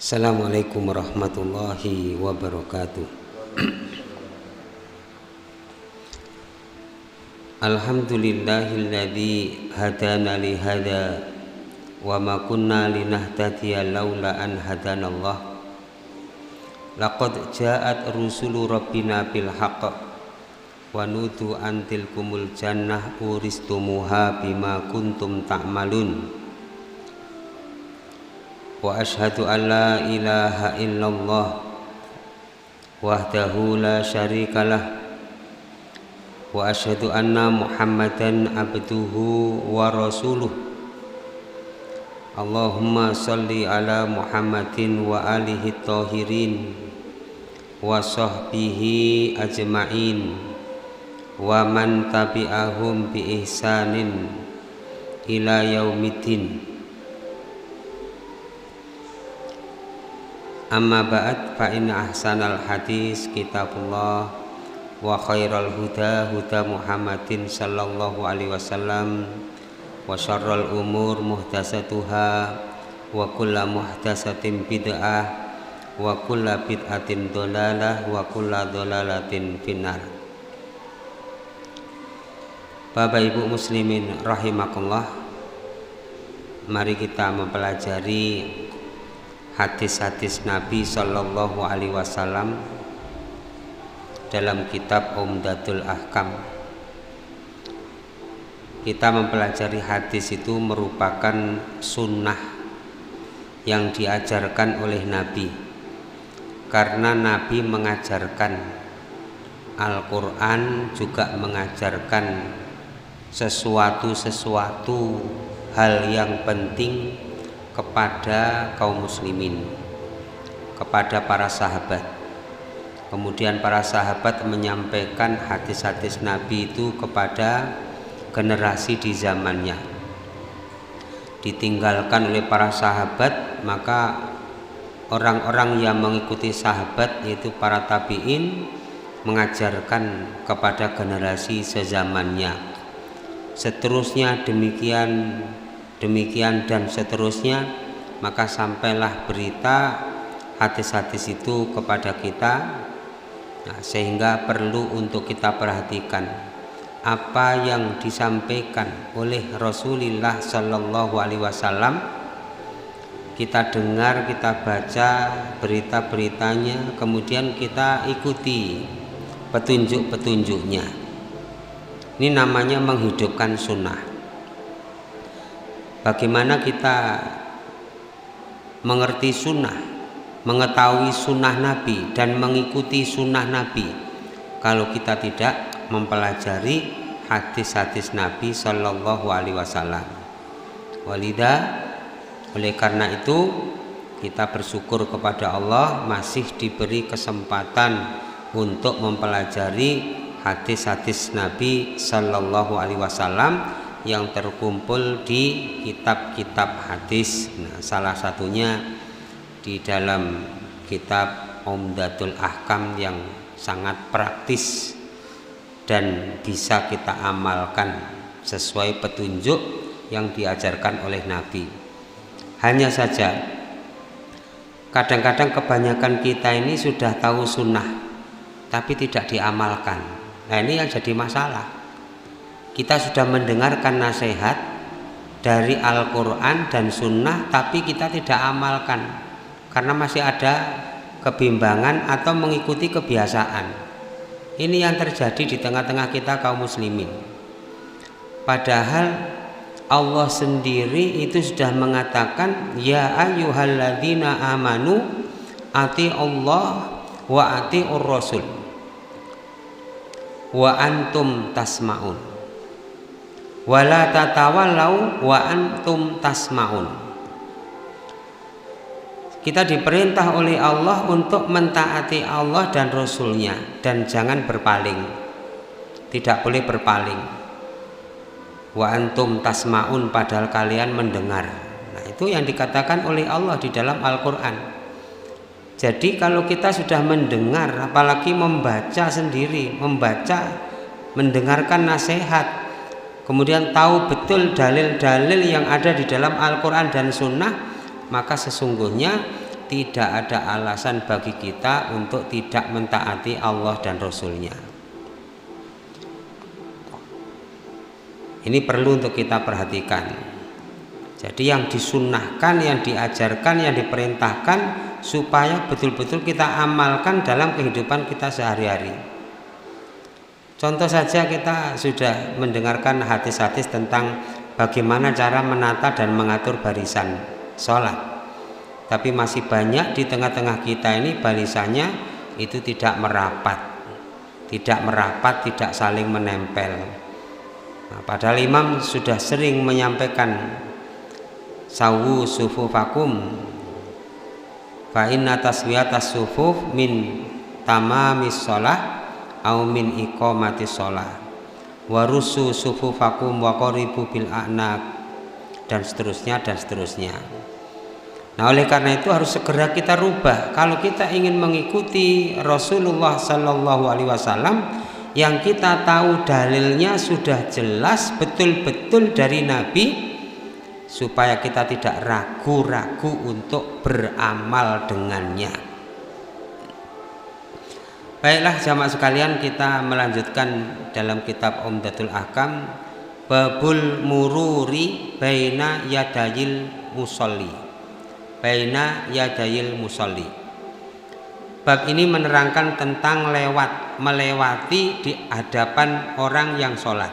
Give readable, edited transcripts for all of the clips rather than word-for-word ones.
Assalamualaikum warahmatullahi wabarakatuh. Alhamdulillahilladzi hadana li hada wa ma kunna linahtadiya laula an hadanallah. Laqad ja'at rusulu rabbina bil haqq wa nudu an tilkumul jannah uristumuha bima kuntum ta'malun. Wa ashhadu an la ilaha illallah wahdahu la syarikalah wa ashhadu anna Muhammadan abduhu wa rasuluh. Allahumma salli ala Muhammadin wa alihi tahirin wa sahbihi ajma'in wa man tabi'ahum bi ihsanin ila yaumiddin. Amma ba'd, fa inna ahsanal hadis kitabullah wa khairal huda huda Muhammadin sallallahu alaihi wasallam wa syarrul umur muhdatsatuha wa kullu muhdatsatin bid'ah wa kullu bid'atin dhalalah wa kullu dhalalatin finnar. Bapak Ibu muslimin rahimakumullah, mari kita mempelajari hadis-hadis Nabi Sallallahu Alaihi Wasallam dalam kitab Umdatul Ahkam. Kita mempelajari hadis itu merupakan sunnah yang diajarkan oleh Nabi, karena Nabi mengajarkan Al-Quran, juga mengajarkan sesuatu hal yang penting kepada kaum muslimin, kepada para sahabat. Kemudian para sahabat menyampaikan hadis-hadis Nabi itu kepada generasi di zamannya. Ditinggalkan oleh para sahabat, maka orang-orang yang mengikuti sahabat, yaitu para tabi'in, mengajarkan kepada generasi sezamannya. Seterusnya demikian dan seterusnya, maka sampailah berita hadis-hadis itu kepada kita. Sehingga perlu untuk kita perhatikan apa yang disampaikan oleh Rasulullah Sallallahu Alaihi Wasallam. Kita dengar, kita baca berita-beritanya, kemudian kita ikuti petunjuk-petunjuknya. Ini namanya menghidupkan sunnah. Bagaimana kita mengerti sunnah, mengetahui sunnah Nabi dan mengikuti sunnah Nabi kalau kita tidak mempelajari hadis-hadis Nabi Sallallahu Alaihi Wasallam. Walida, oleh karena itu kita bersyukur kepada Allah masih diberi kesempatan untuk mempelajari hadis-hadis Nabi Sallallahu Alaihi Wasallam yang terkumpul di kitab-kitab hadis. Salah satunya di dalam kitab Umdatul Ahkam yang sangat praktis dan bisa kita amalkan sesuai petunjuk yang diajarkan oleh Nabi. Hanya saja kadang-kadang kebanyakan kita ini sudah tahu sunnah tapi tidak diamalkan. Nah, ini yang jadi masalah. Kita sudah mendengarkan nasihat dari Al-Quran dan Sunnah, tapi kita tidak amalkan karena masih ada kebimbangan atau mengikuti kebiasaan. Ini yang terjadi di tengah-tengah kita kaum muslimin. Padahal Allah sendiri itu sudah mengatakan, ya ayyuhalladzina amanu ati Allah wa ati'ur rasul wa antum tasma'un wala tatawallau wa antum tasma'un. Kita diperintah oleh Allah untuk mentaati Allah dan Rasulnya, dan jangan berpaling, tidak boleh berpaling. Wa antum tasma'un, padahal kalian mendengar. Nah, itu yang dikatakan oleh Allah di dalam Al-Quran. Jadi kalau kita sudah mendengar, apalagi membaca sendiri, mendengarkan nasihat, kemudian tahu betul dalil-dalil yang ada di dalam Al-Quran dan Sunnah, maka sesungguhnya tidak ada alasan bagi kita untuk tidak mentaati Allah dan Rasul-Nya. Ini perlu untuk kita perhatikan. Jadi yang disunnahkan, yang diajarkan, yang diperintahkan supaya betul-betul kita amalkan dalam kehidupan kita sehari-hari. Contoh saja, kita sudah mendengarkan hadis-hadis tentang bagaimana cara menata dan mengatur barisan sholat. Tapi masih banyak di tengah-tengah kita ini barisannya itu tidak merapat, tidak saling menempel. Nah, padahal imam sudah sering menyampaikan sawu sufufakum fa inna taswiyatas sufuf min tamamis shalah au min iqamatis shalah warusu sufufakum wa qaribu bil a'naq, dan seterusnya dan seterusnya. Nah, oleh karena itu harus segera kita rubah. Kalau kita ingin mengikuti Rasulullah Sallallahu Alaihi Wasallam yang kita tahu dalilnya sudah jelas betul-betul dari Nabi, supaya kita tidak ragu-ragu untuk beramal dengannya. Baiklah jamaah sekalian, kita melanjutkan dalam kitab Umdatul Ahkam, babul mururi baina yadayil musolli. Baina yadayil musolli. Bab ini menerangkan tentang melewati di hadapan orang yang sholat.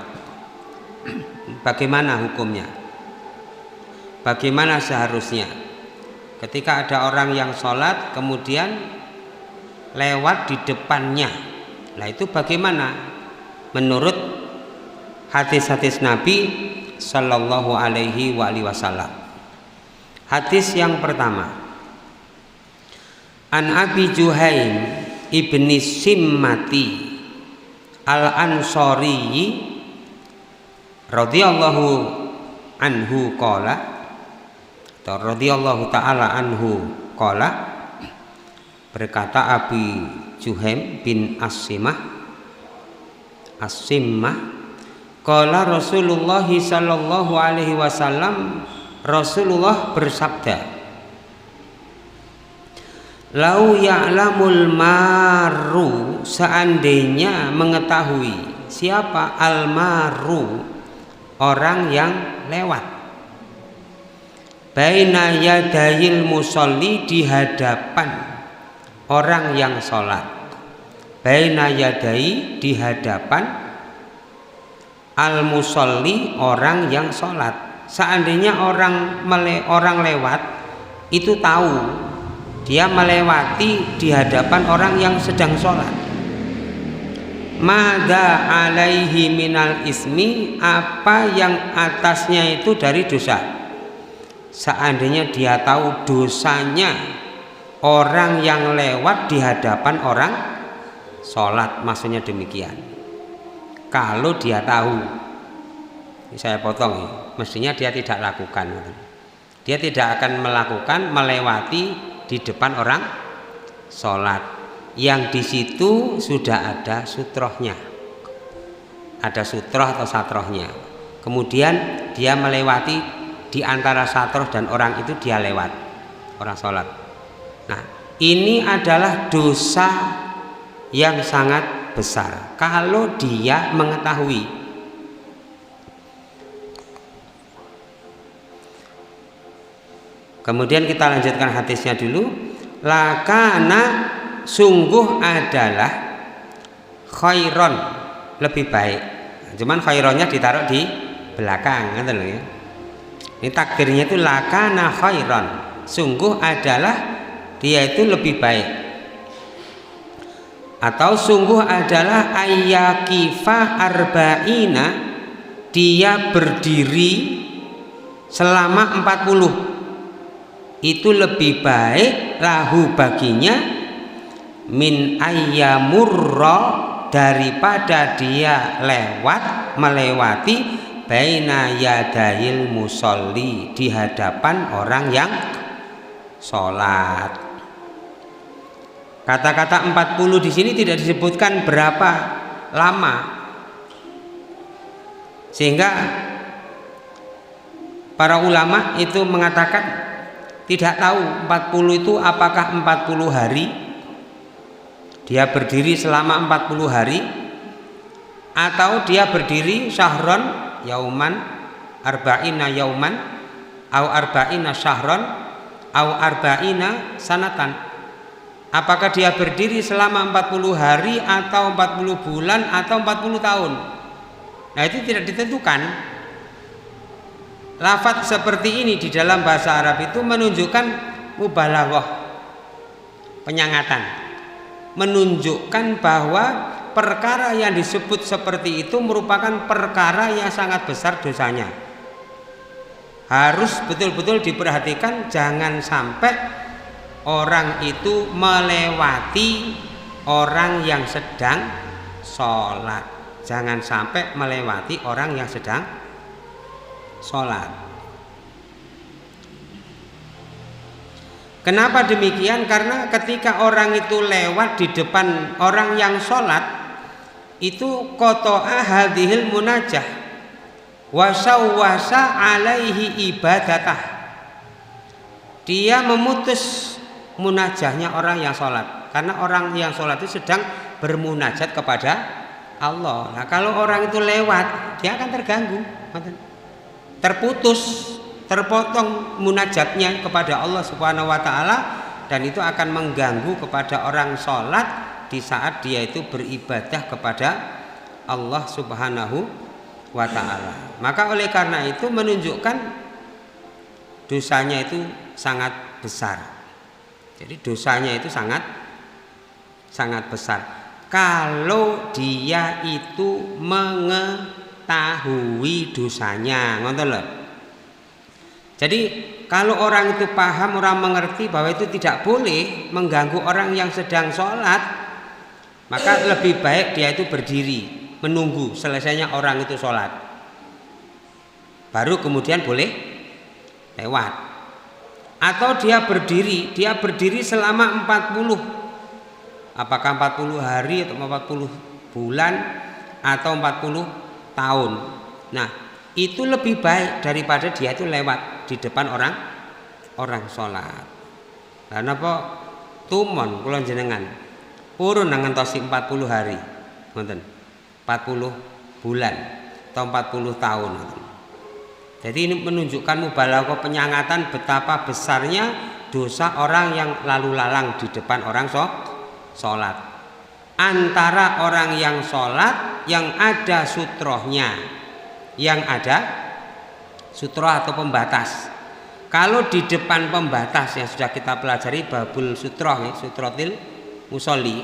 Bagaimana hukumnya? Bagaimana seharusnya ketika ada orang yang sholat kemudian lewat di depannya? Nah, itu bagaimana menurut hadis-hadis Nabi Sallallahu Alaihi Wasallam? Hadis yang pertama, An Abi Juhaim ibni Simmati al-Ansari radhiyallahu anhu qala, atau radhiyallahu ta'ala anhu qala, berkata Abi Juhaim bin As-Simmah qala Rasulullah sallallahu alaihi wasallam, Rasulullah bersabda, lau ya'lamul maru, seandainya mengetahui siapa al-maru, orang yang lewat, baina yadayil musolli, di hadapan orang yang sholat, baina yadai, di hadapan al-musolli, orang yang sholat. Seandainya orang lewat itu tahu dia melewati di hadapan orang yang sedang sholat, mada alaihi minal ismi, apa yang atasnya itu dari dosa. Seandainya dia tahu dosanya orang yang lewat di hadapan orang sholat, maksudnya demikian. Kalau dia tahu, saya potong ya, mestinya dia tidak lakukan. Dia tidak akan melakukan melewati di depan orang sholat yang di situ sudah ada sutrohnya, ada sutroh atau satrohnya. Kemudian dia melewati di antara satroh dan orang itu, dia lewat orang sholat. Nah, ini adalah dosa yang sangat besar kalau dia mengetahui. Kemudian kita lanjutkan hadisnya dulu. Lakana, sungguh adalah, khairon, lebih baik. Cuman khaironnya ditaruh di belakang, gitu loh ya. Ini takdirnya itu lakana khairon, sungguh adalah dia itu lebih baik. Atau sungguh adalah ayyakifa arba'ina, dia berdiri selama 40. Itu lebih baik lahu baginya, min ayyamurra, daripada dia melewati baina yadayil musolli, di hadapan orang yang sholat. Kata-kata 40 di sini tidak disebutkan berapa lama, sehingga para ulama itu mengatakan tidak tahu 40 itu apakah 40 hari, dia berdiri selama 40 hari, atau dia berdiri syahron yauman arba'ina yauman au arba'ina syahron au arba'ina sanatan. Apakah dia berdiri selama 40 hari atau 40 bulan atau 40 tahun. Nah, itu tidak ditentukan. Lafaz seperti ini di dalam bahasa Arab itu menunjukkan mubalaghah, penyangatan, menunjukkan bahwa perkara yang disebut seperti itu merupakan perkara yang sangat besar dosanya. Harus betul-betul diperhatikan, jangan sampai orang itu melewati orang yang sedang sholat. Jangan sampai melewati orang yang sedang sholat. Kenapa demikian? Karena ketika orang itu lewat di depan orang yang sholat, itu qata'a hadhil munajah wa sawwasa alaihi ibadatah. Dia memutus munajahnya orang yang sholat, karena orang yang sholat itu sedang bermunajat kepada Allah. Nah, kalau orang itu lewat, dia akan terganggu, terputus, terpotong munajatnya kepada Allah Subhanahu wa taala, dan itu akan mengganggu kepada orang sholat di saat dia itu beribadah kepada Allah Subhanahu wa taala. Maka oleh karena itu menunjukkan dosanya itu sangat besar. Jadi dosanya itu sangat besar kalau dia itu mengetahui dosanya, ngoten lho. Jadi kalau orang itu paham, orang mengerti bahwa itu tidak boleh mengganggu orang yang sedang sholat, maka lebih baik dia itu berdiri menunggu selesainya orang itu sholat, baru kemudian boleh lewat. Atau dia berdiri selama 40, apakah 40 hari atau 40 bulan atau 40 tahun. Nah, itu lebih baik daripada dia itu lewat di depan orang sholat. Karena apa? Tumon kula jenengan purun nang ngentosi 40 hari, ngoten, 40 bulan atau 40 tahun. Jadi ini menunjukkan mubalaghah, penyangatan betapa besarnya dosa orang yang lalu lalang di depan orang sholat. Antara orang yang sholat yang ada sutrohnya, yang ada sutroh atau pembatas. Kalau di depan pembatas yang sudah kita pelajari babul sutroh, sutrotil musolli,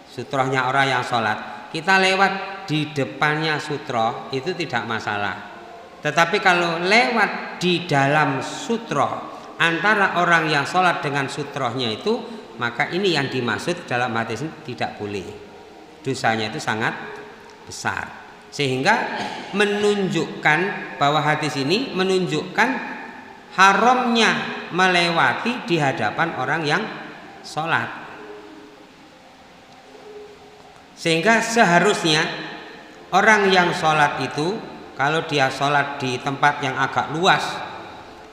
sutrohnya orang yang sholat, kita lewat di depannya sutroh itu tidak masalah. Tetapi kalau lewat di dalam sutroh antara orang yang sholat dengan sutrohnya itu, maka ini yang dimaksud dalam hadis ini tidak boleh. Dosanya itu sangat besar. Sehingga menunjukkan bahwa hadis ini menunjukkan haramnya melewati di hadapan orang yang sholat. Sehingga seharusnya orang yang sholat itu, kalau dia sholat di tempat yang agak luas,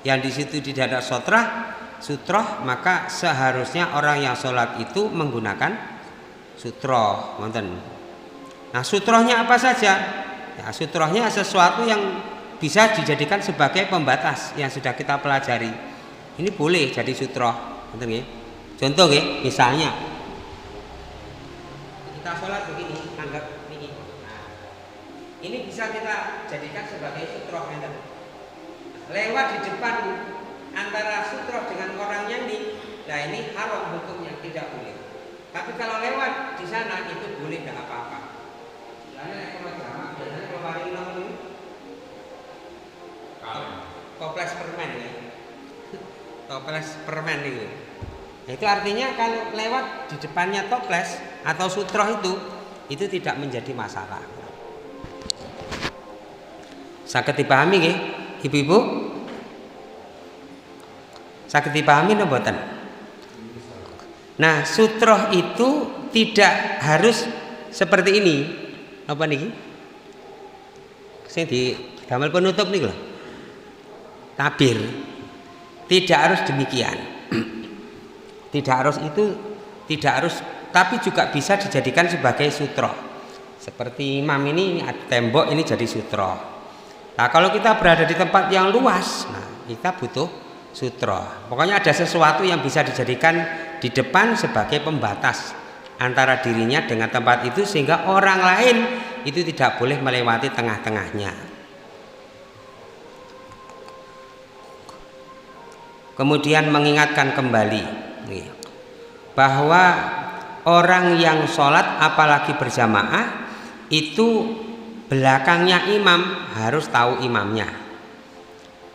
yang di situ tidak ada sutroh, maka seharusnya orang yang sholat itu menggunakan sutroh. Nah, sutrohnya apa saja? Ya, sutrohnya sesuatu yang bisa dijadikan sebagai pembatas yang sudah kita pelajari. Ini boleh jadi sutroh. Contoh ya, misalnya kita sholat begini, anggap ini. Nah, ini bisa kita jadikan sebagai sutroh. Lewat di depan antara sutroh dengan orangnya ini, nah ini haram hukumnya, tidak boleh. Tapi kalau lewat di sana itu boleh, tidak apa-apa. Biasanya kalau hari ini toples permen ya, toples permen itu. Itu artinya kalau lewat di depannya toples atau sutroh itu tidak menjadi masalah. Saged dipahami nggih, ibu-ibu? Saged dipahami napa mboten? Nah, sutroh itu tidak harus seperti ini. Apa niki? Sing di damel penutup niku lho. Tabir. Tidak harus demikian. Tidak harus itu, tidak harus, tapi juga bisa dijadikan sebagai sutra. Seperti imam ini ada tembok, ini jadi sutra. Nah, kalau kita berada di tempat yang luas, nah kita butuh sutra. Pokoknya ada sesuatu yang bisa dijadikan di depan sebagai pembatas antara dirinya dengan tempat itu, sehingga orang lain itu tidak boleh melewati tengah-tengahnya. Kemudian mengingatkan kembali bahwa orang yang sholat apalagi berjamaah itu belakangnya imam harus tahu imamnya,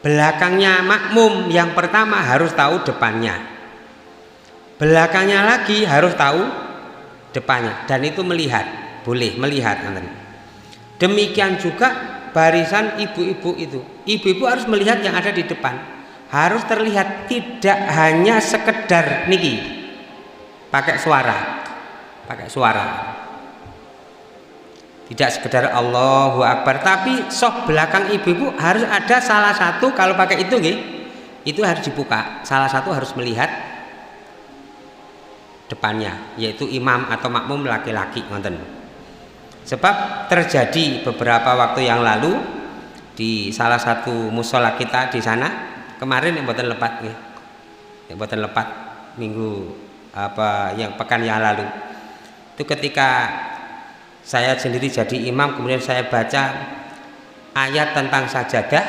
belakangnya makmum yang pertama harus tahu depannya, belakangnya lagi harus tahu depannya, dan itu melihat, boleh melihat. Demikian juga barisan ibu-ibu itu, ibu-ibu harus melihat yang ada di depan, harus terlihat, tidak hanya sekedar niki pakai suara, tidak sekedar Allahu Akbar, tapi sok belakang ibu-ibu harus ada salah satu, kalau pakai itu itu harus dibuka, salah satu harus melihat depannya, yaitu imam atau makmum laki-laki. Sebab terjadi beberapa waktu yang lalu di salah satu musola kita di sana kemarin, yang boten lepat minggu yang pekan yang lalu itu, ketika saya sendiri jadi imam, kemudian saya baca ayat tentang sajadah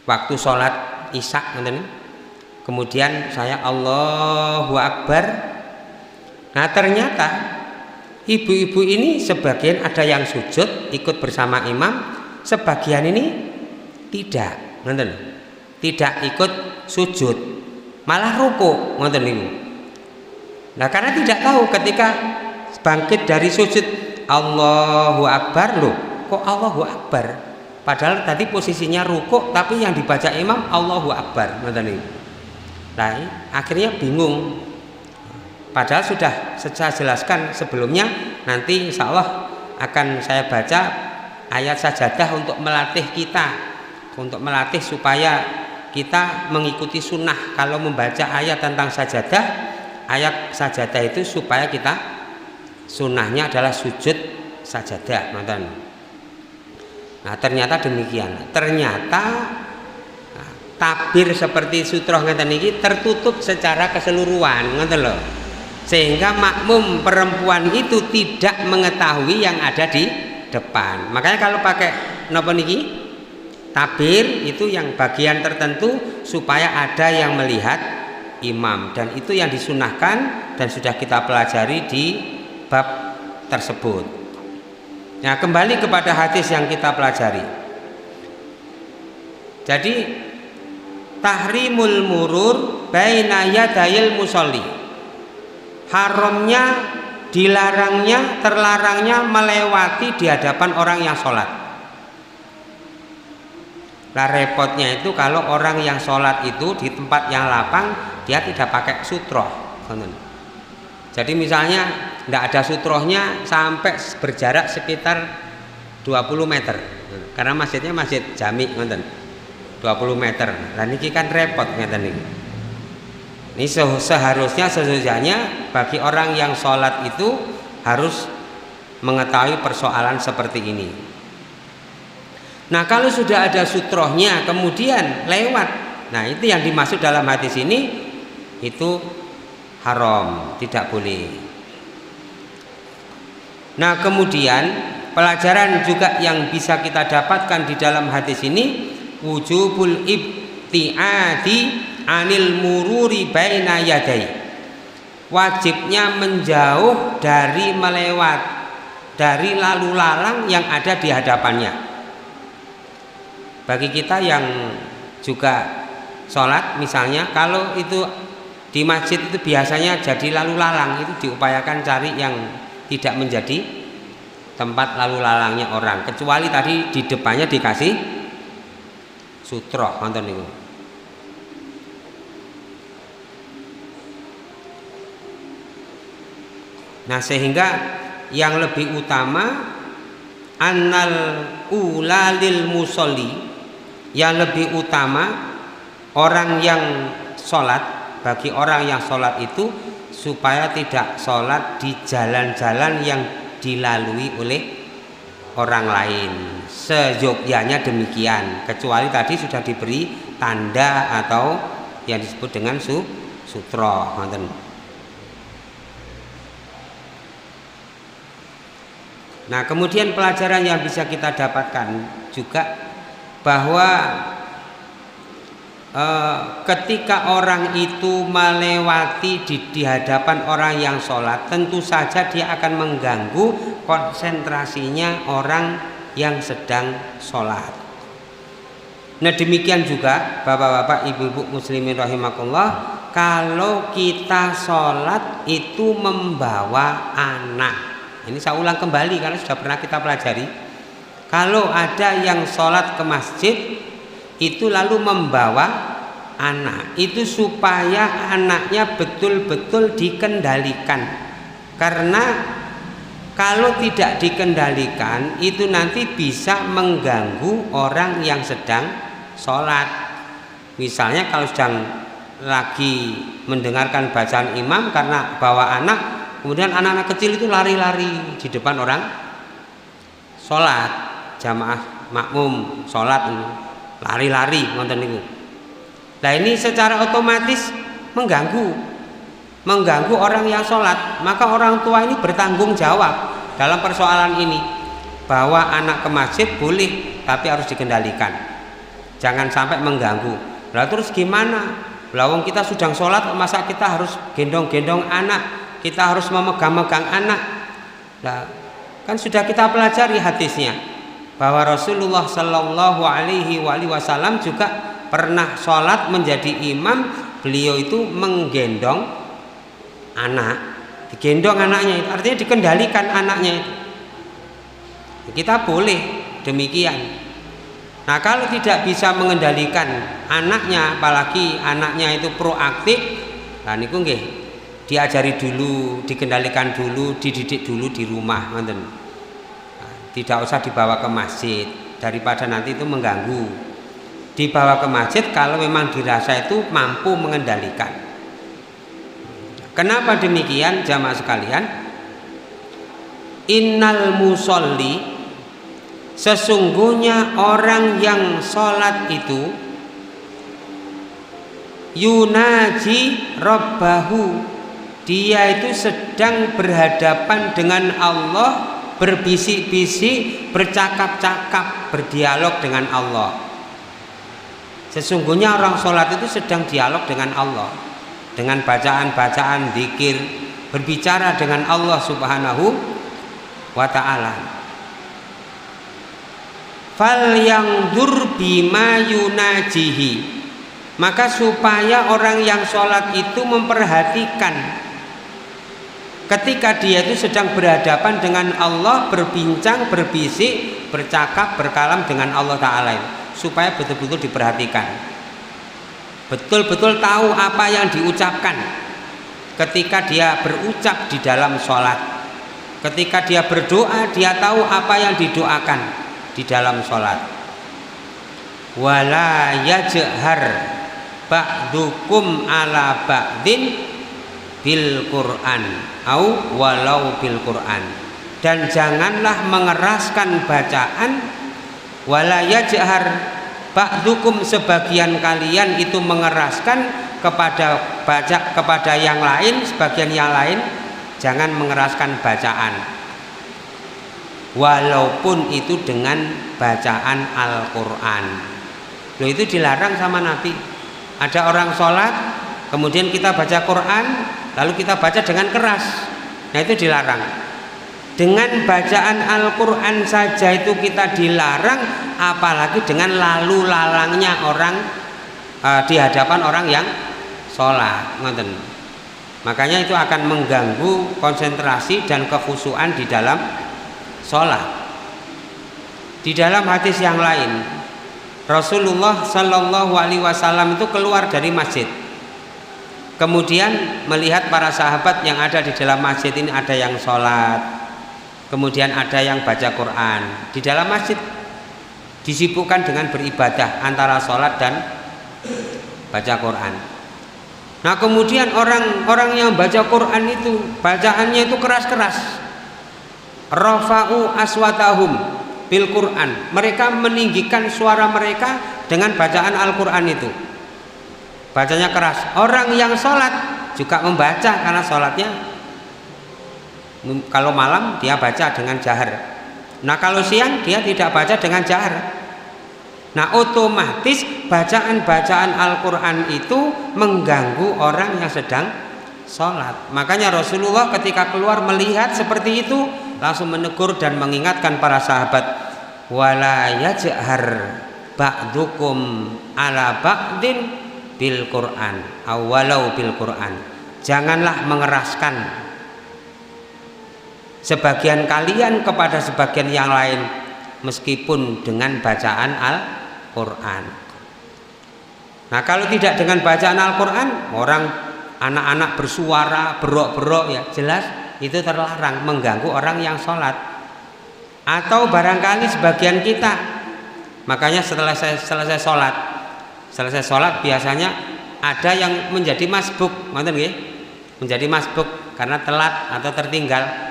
waktu sholat isya, kemudian saya Allahu Akbar. Nah, ternyata ibu-ibu ini sebagian ada yang sujud ikut bersama imam, sebagian ini tidak ikut sujud, malah ruku, ngoten niku. Nah, karena tidak tahu ketika bangkit dari sujud Allahu Akbar, loh kok Allahu Akbar, padahal tadi posisinya ruku tapi yang dibaca imam Allahu Akbar, ngoten niku. Nah, akhirnya bingung, padahal sudah saya jelaskan sebelumnya. Nanti insya Allah akan saya baca ayat sajadah untuk melatih kita, untuk melatih supaya kita mengikuti sunnah. Kalau membaca ayat tentang sajadah, ayat sajadah itu supaya kita sunnahnya adalah sujud sajadah. Nah, ternyata demikian. Ternyata takbir seperti sutroh ngeten iki tertutup secara keseluruhan, ngoten lho. Sehingga makmum perempuan itu tidak mengetahui yang ada di depan. Makanya kalau pakai napa niki takbir itu yang bagian tertentu supaya ada yang melihat imam, dan itu yang disunahkan dan sudah kita pelajari di bab tersebut. Nah, kembali kepada hadis yang kita pelajari. Jadi tahrimul murur baina yadayil musolli, haramnya, dilarangnya, terlarangnya melewati di hadapan orang yang sholat. Nah, repotnya itu kalau orang yang sholat itu di tempat yang lapang, dia tidak pakai sutroh. Jadi misalnya tidak ada sutrohnya sampai berjarak sekitar 20 meter, karena masjidnya masjid jami, 20 meter. Nah, ini kan repot, ini seharusnya sesungguhnya bagi orang yang sholat itu harus mengetahui persoalan seperti ini. Nah, kalau sudah ada sutrohnya kemudian lewat, nah itu yang dimaksud dalam hadis ini, itu haram, tidak boleh. Nah, kemudian pelajaran juga yang bisa kita dapatkan di dalam hadis ini, wujubul ibtiadi anil mururi baina yadai, wajibnya menjauh dari melewat, dari lalu lalang yang ada di hadapannya. Bagi kita yang juga sholat misalnya, kalau itu di masjid itu biasanya jadi lalu lalang, itu diupayakan cari yang tidak menjadi tempat lalu lalangnya orang, kecuali tadi di depannya dikasih sutroh, nonton itu. Nah, sehingga yang lebih utama annal ulalil musolli, yang lebih utama orang yang sholat, bagi orang yang sholat itu supaya tidak sholat di jalan-jalan yang dilalui oleh orang lain. Seyogyanya demikian, kecuali tadi sudah diberi tanda atau yang disebut dengan sutra. Nah, kemudian pelajaran yang bisa kita dapatkan juga bahwa ketika orang itu melewati di hadapan orang yang sholat, tentu saja dia akan mengganggu konsentrasinya orang yang sedang sholat. Nah, demikian juga bapak-bapak, ibu-ibu muslimin rahimakumullah, kalau kita sholat itu membawa anak. Ini saya ulang kembali karena sudah pernah kita pelajari. Kalau ada yang sholat ke masjid itu lalu membawa anak, itu supaya anaknya betul-betul dikendalikan. Karena kalau tidak dikendalikan itu nanti bisa mengganggu orang yang sedang sholat. Misalnya kalau sedang lagi mendengarkan bacaan imam karena bawa anak, kemudian anak-anak kecil itu lari-lari di depan orang sholat, jamaah makmum sholat ini lari-lari ngonten niku. Nah, ini secara otomatis mengganggu orang yang sholat. Maka orang tua ini bertanggung jawab dalam persoalan ini. Bawa anak ke masjid boleh, tapi harus dikendalikan, jangan sampai mengganggu. Lalu terus gimana? Lawang kita sedang sholat, masa kita harus gendong-gendong anak, kita harus memegang-megang anak? Nah, kan sudah kita pelajari hadisnya bahwa Rasulullah Shallallahu Alaihi Wasallam juga pernah sholat menjadi imam. Beliau itu menggendong anak, digendong anaknya itu artinya dikendalikan anaknya itu. Kita boleh demikian. Nah, kalau tidak bisa mengendalikan anaknya, apalagi anaknya itu proaktif, nah niku nggih diajari dulu, dikendalikan dulu, dididik dulu di rumah, ngoten. Tidak usah dibawa ke masjid daripada nanti itu mengganggu. Dibawa ke masjid kalau memang dirasa itu mampu mengendalikan. Kenapa demikian jamaah sekalian? Innal musolli, sesungguhnya orang yang sholat itu yunaji rabbahu, dia itu sedang berhadapan dengan Allah, berbisik-bisik, bercakap-cakap, berdialog dengan Allah. Sesungguhnya orang sholat itu sedang dialog dengan Allah, dengan bacaan-bacaan zikir, berbicara dengan Allah Subhanahu wa ta'ala. Fal yanzur bima yunajihi, maka supaya orang yang sholat itu memperhatikan ketika dia itu sedang berhadapan dengan Allah, berbincang, berbisik, bercakap, berkalam dengan Allah Ta'ala, supaya betul-betul diperhatikan, betul-betul tahu apa yang diucapkan ketika dia berucap di dalam sholat. Ketika dia berdoa, dia tahu apa yang didoakan di dalam sholat. Wala yajhar ba'dukum ala ba'din bil Quran au walau bil Quran, dan janganlah mengeraskan bacaan. Wala yajhar ba'dukum, sebagian kalian itu mengeraskan kepada yang lain, sebagian yang lain jangan mengeraskan bacaan, walaupun itu dengan bacaan Al-Quran. Loh, itu dilarang sama Nabi. Ada orang sholat kemudian kita baca Quran lalu kita baca dengan keras, nah itu dilarang. Dengan bacaan Al-Quran saja itu kita dilarang, apalagi dengan lalu lalangnya orang di hadapan orang yang sholat, ngoten. Makanya itu akan mengganggu konsentrasi dan kekhusyuan di dalam sholat. Di dalam hadis yang lain, Rasulullah Shallallahu Alaihi Wasallam itu keluar dari masjid, kemudian melihat para sahabat yang ada di dalam masjid ini, ada yang sholat, kemudian ada yang baca Quran. Di dalam masjid disibukkan dengan beribadah antara sholat dan baca Quran. Nah kemudian orang-orang yang baca Quran itu bacaannya itu keras-keras. Rafa'u aswatahum bil Quran. Mereka meninggikan suara mereka dengan bacaan Al-Quran itu. Bacanya keras. Orang yang sholat juga membaca karena sholatnya kalau malam dia baca dengan jahar. Nah kalau siang dia tidak baca dengan jahar. Nah otomatis bacaan-bacaan Al-Quran itu mengganggu orang yang sedang sholat. Makanya Rasulullah ketika keluar melihat seperti itu langsung menegur dan mengingatkan para sahabat, wala yajhar ba'dukum ala ba'din bil Quran awalau bil Quran. Janganlah mengeraskan sebagian kalian kepada sebagian yang lain meskipun dengan bacaan Al-Quran. Nah kalau tidak dengan bacaan Al-Quran, orang anak-anak bersuara berok-berok ya jelas itu terlarang, mengganggu orang yang sholat. Atau barangkali sebagian kita, makanya setelah selesai sholat biasanya ada yang menjadi masbuk, menjadi masbuk karena telat atau tertinggal.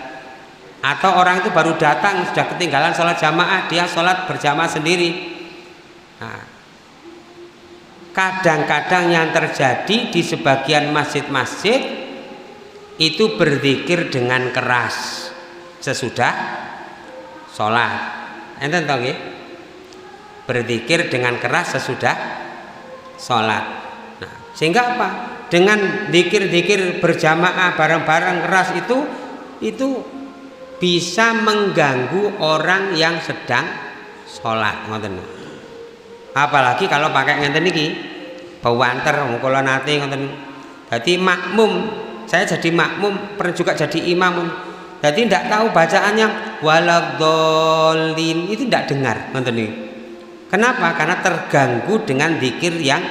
Atau orang itu baru datang sudah ketinggalan sholat jamaah, dia sholat berjamaah sendiri. Nah, kadang-kadang yang terjadi di sebagian masjid-masjid itu berzikir dengan keras sesudah sholat. Enten tahu nggih? Berzikir dengan keras sesudah sholat. Nah, sehingga apa? Dengan zikir-zikir berjamaah bareng-bareng keras itu bisa mengganggu orang yang sedang sholat. Ngoten. Apalagi kalau pakai ngenten iki bawanter kula nate ngoten. Dadi makmum, saya jadi makmum pernah juga jadi imam. Jadi tidak tahu bacaannya waladhdallin, itu tidak dengar ngoten niku. Kenapa? Karena terganggu dengan zikir yang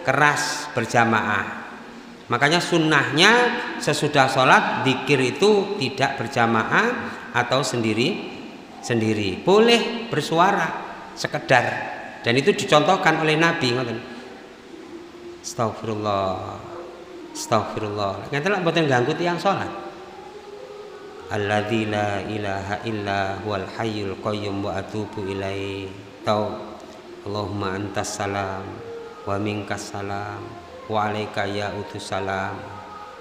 keras berjamaah. Makanya sunnahnya sesudah sholat zikir itu tidak berjamaah atau sendiri. Boleh bersuara sekedar, dan itu dicontohkan oleh Nabi. Astagfirullah. Ngeten lak mboten ganggu tiyang sholat. Alladzi la ilaha illa huwal hayyul qayyum wa atubu ilaihi. Allahumma antas salam wa minkas salam wa alaika ya utussalam.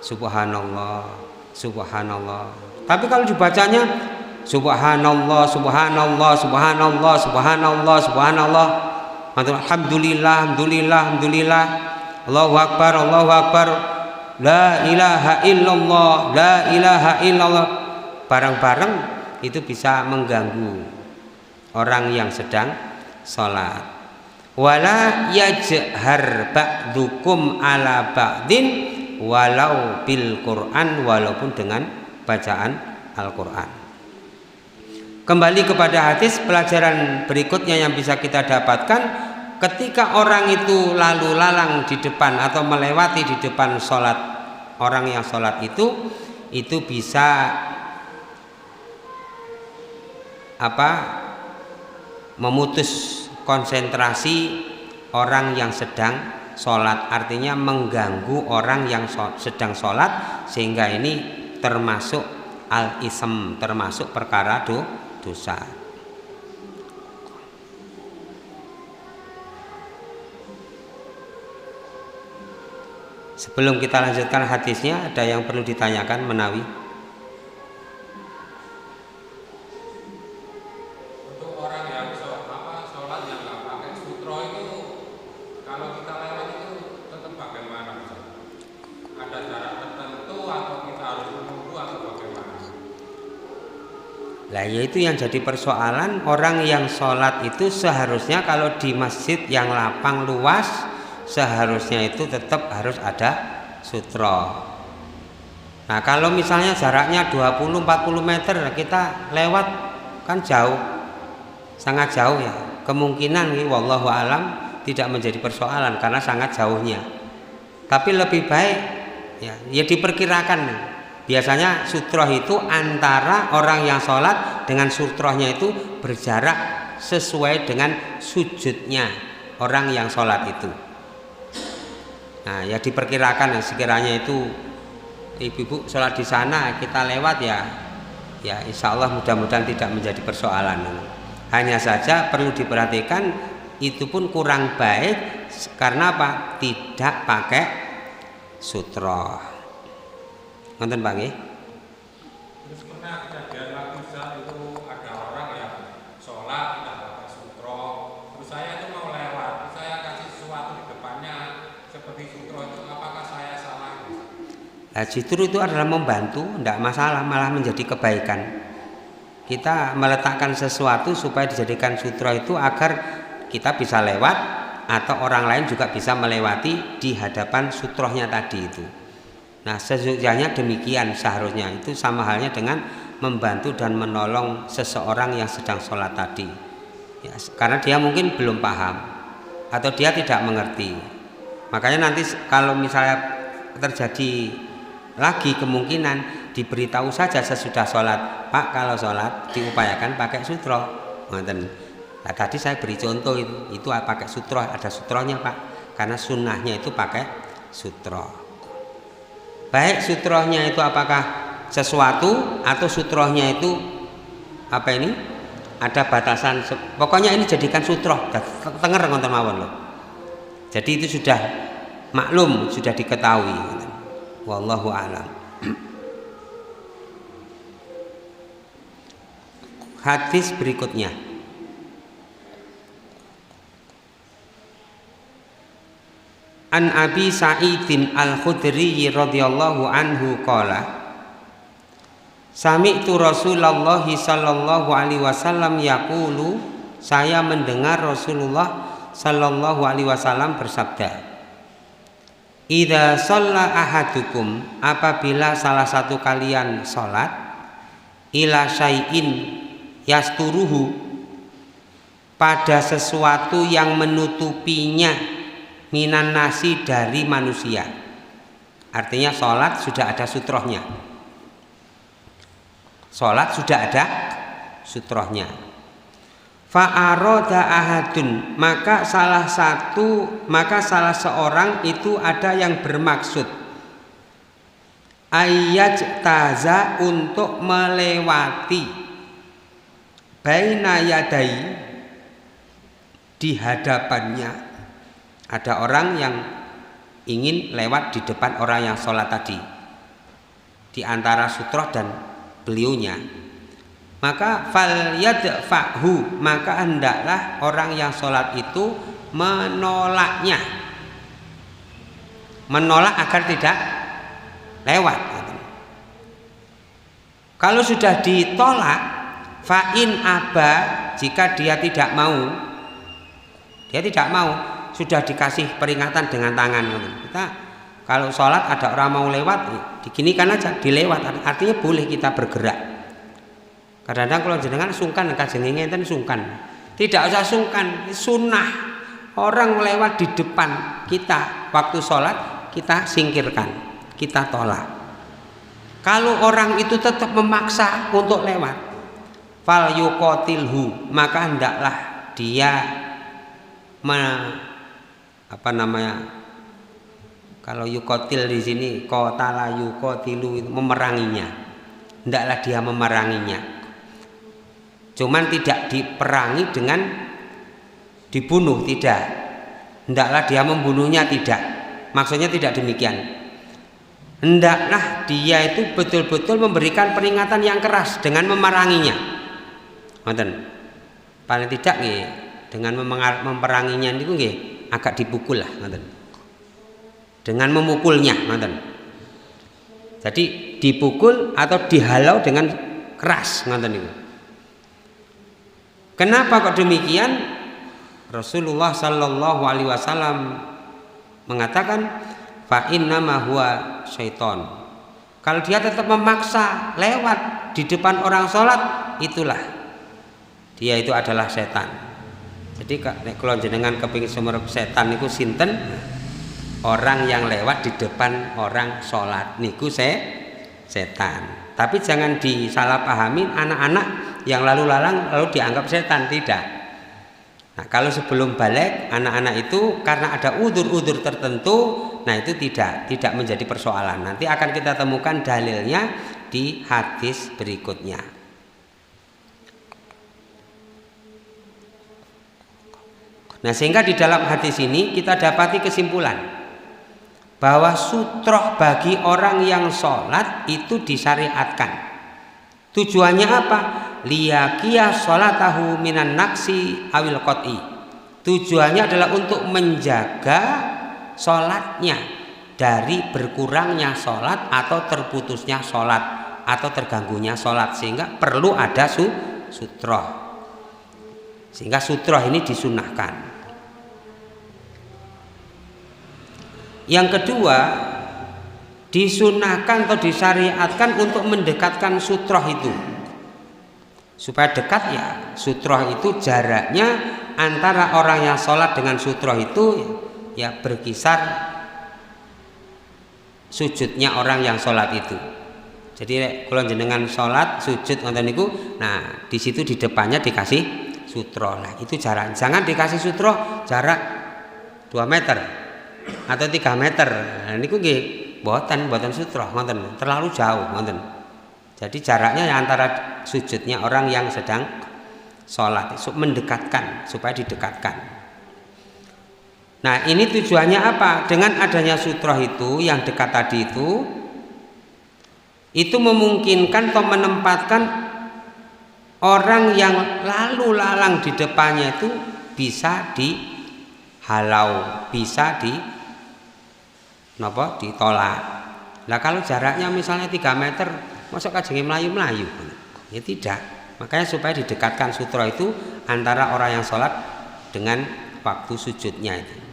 Subhanallah. Tapi kalau dibacanya subhanallah. Alhamdulillah. Allahu akbar. La ilaha illallah. Bareng-bareng itu bisa mengganggu orang yang sedang sholat. Wala yajhar ba'dukum ala ba'din walau bil Quran, walaupun dengan bacaan Al-Quran. Kembali kepada hadis, pelajaran berikutnya yang bisa kita dapatkan, ketika orang itu lalu lalang di depan atau melewati di depan sholat orang yang sholat itu bisa memutus konsentrasi orang yang sedang sholat, artinya mengganggu orang yang sedang sholat, sehingga ini termasuk al-ism, termasuk perkara dosa. Sebelum kita lanjutkan hadisnya, ada yang perlu ditanyakan menawi? Untuk orang yang sholat yang nggak pakai sutro itu, kalau kita lewat itu tetap bagaimana? Ada jarak tertentu atau kita harus menunggu atau bagaimana? Lah ya itu yang jadi persoalan. Orang yang sholat itu seharusnya kalau di masjid yang lapang luas, seharusnya itu tetap harus ada sutro. Nah kalau misalnya jaraknya 20-40 meter, kita lewat kan jauh, sangat jauh ya. Kemungkinan wallahu alam tidak menjadi persoalan karena sangat jauhnya. Tapi lebih baik ya diperkirakan. Biasanya sutroh itu antara orang yang sholat dengan sutrohnya itu berjarak sesuai dengan sujudnya orang yang sholat itu. Nah, ya diperkirakan sekiranya itu ibu-ibu sholat di sana kita lewat ya insya Allah mudah-mudahan tidak menjadi persoalan. Hanya saja perlu diperhatikan itu pun kurang baik karena apa? Tidak pakai sutra. Nonton Pak nggih? Terus pernah kejadian lagi Ustaz, itu ada orang yang sholat tidak pakai sutro. Terus saya itu mau lewat, terus saya kasih sesuatu di depannya seperti sutro itu, apakah saya salah? Nah, justru itu adalah membantu, tidak masalah, malah menjadi kebaikan. Kita meletakkan sesuatu supaya dijadikan sutra itu agar kita bisa lewat atau orang lain juga bisa melewati di hadapan sutrohnya tadi itu. Nah, sesungguhnya demikian seharusnya, itu sama halnya dengan membantu dan menolong seseorang yang sedang sholat tadi ya, karena dia mungkin belum paham atau dia tidak mengerti. Makanya nanti kalau misalnya terjadi lagi kemungkinan diberitahu saja sesudah sholat, Pak kalau sholat diupayakan pakai sutro. Nah, tadi saya beri contoh itu pakai sutro, ada sutronya Pak, karena sunnahnya itu pakai sutro. Baik sutrohnya itu apakah sesuatu atau sutrohnya itu apa ini? Ada batasan. Pokoknya ini jadikan sutroh. Tenger ngonten mawon loh. Jadi itu sudah maklum, sudah diketahui. Wallahu a'lam. Hadis berikutnya. An Abi Sa'idin Al-Khudri radhiyallahu anhu qala Sami'tu Rasulullah sallallahu alaihi wasallam yaqulu, saya mendengar Rasulullah sallallahu alaihi wasallam bersabda, idza shalla ahadukum, apabila salah satu kalian salat, ila syai'in yasturuhu, pada sesuatu yang menutupinya, minan nasi, dari manusia. Artinya sholat sudah ada sutrohnya. Sholat sudah ada sutrohnya. Fa'aroda ahadun, maka salah seorang itu ada yang bermaksud ayat taza, untuk melewati baina yadai, di hadapannya. Ada orang yang ingin lewat di depan orang yang sholat tadi, di antara sutroh dan beliaunya. Maka fal yadfa'hu, maka hendaklah orang yang sholat itu menolaknya, menolak agar tidak lewat. Kalau sudah ditolak, fa'in aba, jika dia tidak mau, sudah dikasih peringatan dengan tangan. Kita kalau sholat ada orang mau lewat, diginikan aja, dilewat, artinya boleh kita bergerak. Kadang-kadang kalau jenengan sungkan, kajeng ngenten sungkan, tidak usah sungkan, sunnah. Orang melewat di depan kita waktu sholat, kita singkirkan, kita tolak. Kalau orang itu tetap memaksa untuk lewat, fal yuqatilhu, maka hendaklah dia kalau yukotil di sini qatala yukotilu, itu memeranginya. Hendaklah dia memeranginya. Cuman tidak diperangi dengan dibunuh, tidak. Hendaklah dia membunuhnya, tidak. Maksudnya tidak demikian. Hendaklah dia itu betul-betul memberikan peringatan yang keras dengan memeranginya. Ngoten. Paling tidak nggih, dengan memeranginya niku nggih agak dipukul lah, ngoten. Dengan memukulnya, ngoten. Jadi dipukul atau dihalau dengan keras, ngoten niku. Kenapa kok demikian? Rasulullah sallallahu alaihi wasallam mengatakan fa innama huwa syaiton. Kalau dia tetap memaksa lewat di depan orang sholat, itulah dia itu adalah setan. Jadi kalau jenengan kepingin sumerep setan niku sinten? Orang yang lewat di depan orang sholat niku setan. Tapi jangan disalahpahamin anak-anak yang lalu lalang lalu dianggap setan, tidak. Nah, kalau sebelum balik anak-anak itu karena ada udzur-udzur tertentu, Nah, itu tidak menjadi persoalan. Nanti akan kita temukan dalilnya di hadis berikutnya. Nah, sehingga di dalam hadis ini kita dapati kesimpulan bahwa sutroh bagi orang yang sholat itu disyariatkan. Tujuannya apa? Liyaqiya sholatahu minan naksi awil qot'i. Tujuannya adalah untuk menjaga sholatnya dari berkurangnya sholat atau terputusnya sholat atau terganggunya sholat, sehingga perlu ada sutroh. Sehingga sutroh ini disunahkan. Yang kedua, disunahkan atau disyariatkan untuk mendekatkan sutroh itu. Supaya dekat ya, sutroh itu jaraknya antara orang yang sholat dengan sutroh itu ya berkisar sujudnya orang yang sholat itu. Jadi kalau jenengan sholat sujud nonton niku, nah di situ di depannya dikasih sutroh. Nah itu jarak. Jangan dikasih sutroh jarak 2 meter atau 3 meter. Nah niku nggih boten sutroh nonton, terlalu jauh nonton. Jadi jaraknya antara sujudnya orang yang sedang sholat, mendekatkan supaya didekatkan. Nah ini tujuannya apa? Dengan adanya sutroh itu yang dekat tadi itu memungkinkan atau menempatkan orang yang lalu lalang di depannya itu bisa dihalau, bisa ditolak. Nah kalau jaraknya misalnya 3 meter, masuk kajenge melayu-melayu? Ya tidak. Makanya supaya didekatkan sutroh itu antara orang yang sholat dengan waktu sujudnya itu.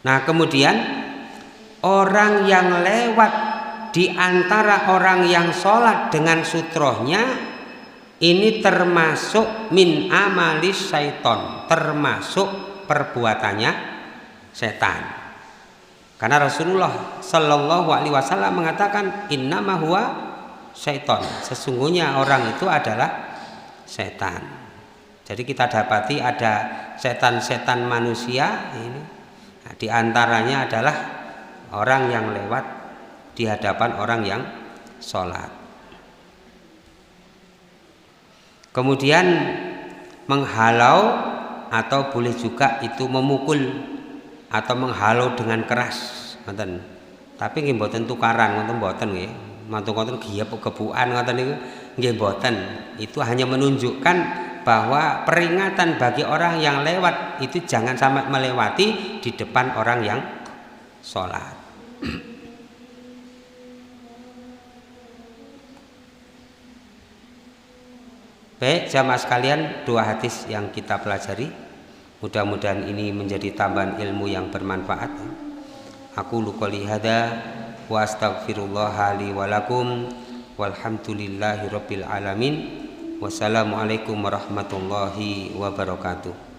Nah kemudian orang yang lewat di antara orang yang sholat dengan sutrohnya ini termasuk min amalis syaiton, termasuk perbuatannya setan. Karena Rasulullah Shallallahu Alaihi Wasallam mengatakan innama huwa syaiton, sesungguhnya orang itu adalah setan. Jadi kita dapati ada setan-setan manusia ini. Nah, di antaranya adalah orang yang lewat di hadapan orang yang sholat. Kemudian menghalau atau boleh juga itu memukul atau menghalau dengan keras, ngoten. Tapi nggih mboten tukaran, ngoten mboten nggih. Mantun-mantun giyep kebukan ngoten niku nggih mboten. Itu hanya menunjukkan bahwa peringatan bagi orang yang lewat itu jangan sampai melewati di depan orang yang sholat. Baik jamaah sekalian, 2 hadis yang kita pelajari, mudah-mudahan ini menjadi tambahan ilmu yang bermanfaat. Aku qouli hadza wa astaghfirullah li wa lakum walhamdulillahirabbil alamin. Wassalamualaikum warahmatullahi wabarakatuh.